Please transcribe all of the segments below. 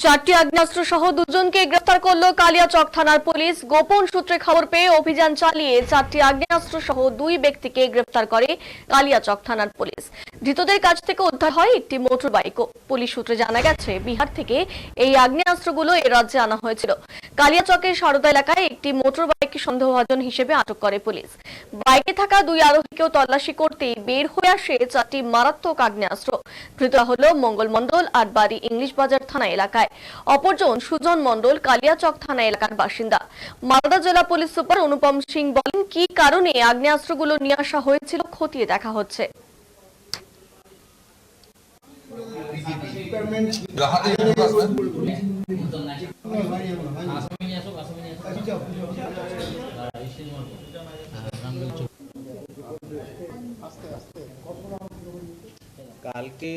চারটি আগ্নেয়াস্ত্র সহ দুজনকে গ্রেফতার করল কালিয়াচক থানার পুলিশ। গোপন সূত্রে খবর পেয়ে অভিযান চালিয়ে চারটি আগ্নেয়াস্ত্র সহ দুই ব্যক্তিকে গ্রেফতার করে কালিয়াচক থানার পুলিশ। ধৃতদের কাছ থেকে উদ্ধার হয় একটি মোটর বাইকও। পুলিশ সূত্রে জানা গেছে, বিহার থেকে এই আগ্নেয়াস্ত্রগুলো এ রাজ্যে আনা হয়েছিল। কালিয়াচকের সারদা এলাকায় একটি মোটর বাইককে সন্দেহভাজন হিসেবে আটক করে পুলিশ। বাইকে থাকা দুই আরোহীকেও তল্লাশি করতেই বের হয়ে আসে চারটি মারাত্মক আগ্নেয়াস্ত্র। ধৃতরা হলো মঙ্গল মণ্ডল, আটবাড়ি ইংলিশ বাজার থানা এলাকায়। অপরজন সুজন মণ্ডল কালিয়াচক থানা এলাকার বাসিন্দা। মালদা জেলা পুলিশ সুপার অনুপম সিং বলেন, কি কারণে আগ্নেয়াস্ত্রগুলো নিয়ে আসা হয়েছিল খতিয়ে দেখা হচ্ছে। কালকে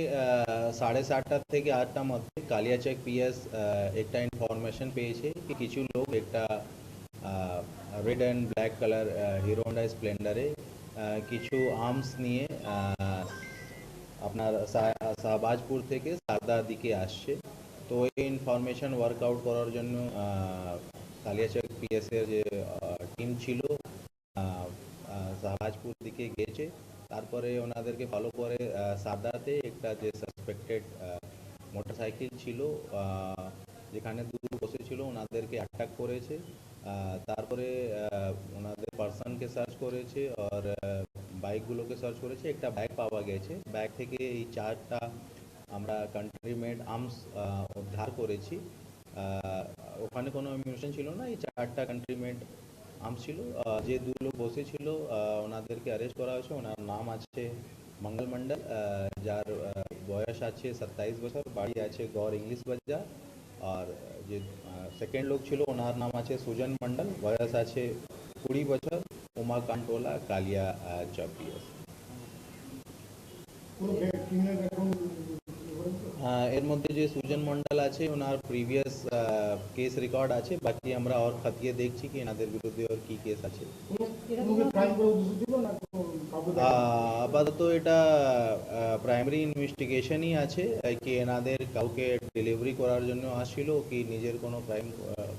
7:30 থেকে 8টার মধ্যে কালিয়াচক পিএস একটা ইনফরমেশন পেয়েছে কি কিছু লোক একটা red and black colour Hero Honda স্প্লেন্ডারে কিছু আর্মস নিয়ে আপনার শাহবাজপুর থেকে সারদার দিকে আসছে। তো এই ইনফরমেশন ওয়ার্কআউট করার জন্য কালিয়াচক পিএসের যে টিম ছিল শাহবাজপুর দিকে গেছে। তারপরে ওনাদেরকে ফলো করে সারদাতে একটা যে সাসপেক্টেড মোটরসাইকেল ছিল যেখানে দুটো বসেছিল ওনাদেরকে অ্যাটাক করেছে। তারপরে ওনাদের পার্সনকে সার্চ করেছে আর বাইকগুলোকে সার্চ করেছে। একটা ব্যাগ পাওয়া গেছে, ব্যাগ থেকে এই চারটা আমরা কান্ট্রি মেড আর্মস উদ্ধার করেছি। ওখানে কোনো অ্যামিউনিশন ছিল না, এই চারটা কান্ট্রি মেড আর্মস ছিল। যে দু লোক বসেছিল ওনাদেরকে অ্যারেস্ট করা হয়েছে। ওনার নাম আছে মঙ্গল মণ্ডল, যার বয়স আছে 27 বছর, বাড়ি আছে গড় ইংলিশ বাজার। আর যে সেকেন্ড লোক ছিল ওনার নাম আছে সুজন মণ্ডল, বয়স আছে 20 বছর, উমাকান্তোলা কালিয়াচক পিএস। এর মধ্যে যে সুজন মণ্ডল আছে ওনার প্রিভিয়াস কেস রেকর্ড আছে, বাকি আমরা আর খতিয়ে দেখছি কি এনাদের বিরুদ্ধে আর কি কেস আছে। আপাতত এটা প্রাইমারি ইনভেস্টিগেশনই আছে কি এনাদের কাউকে ডেলিভারি করার জন্য আসছিল কি নিজের কোনো ক্রাইম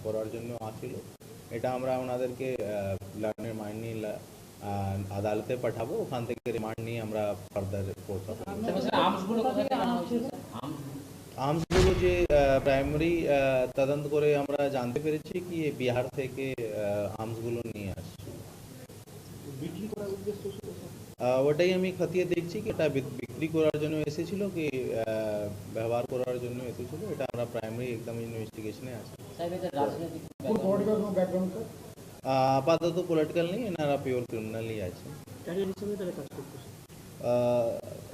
করার জন্য আসছিল। এটা আমরা ওনাদেরকে রিমান্ড নিয়ে আদালতে পাঠাবো, ওখান থেকে রিমান্ড নিয়ে আমরা ফার্দার রিপোর্ট পাবো। আর্মসগুলো যে প্রাইমারি তদন্ত করে আমরা জানতে পেরেছি কি বিহার থেকে আর্মসগুলো নিয়ে আসছে। ওটাই আমি খতিয়ে দেখছি কি এটা বিক্রি করার জন্য এসেছিল কি ব্যবহার করার জন্য এসেছিল। এটা আমরা প্রাইমারি একদম ইনভেস্টিগেশনে আছে। আপাতত পলিটিক্যাল নেই, এনারা পিওর ক্রিমিনালই আছে।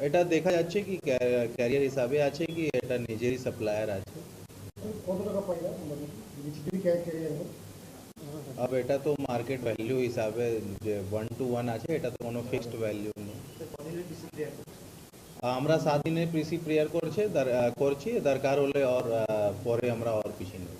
এটা দেখা যাচ্ছে কি ক্যারিয়ার হিসাবে আছে কি এটা নিজেরই সাপ্লায়ার আছে। अब এটা তো মার্কেট ভ্যালু হিসাবে যে 1 to 1 আছে, এটা তো কোনো ফিক্সড ভ্যালু নেই। আমরা 7 দিনের পিসি প্রেয়ার করছি, দরকার হলে আর পরে আমরা আর কিছু নেব।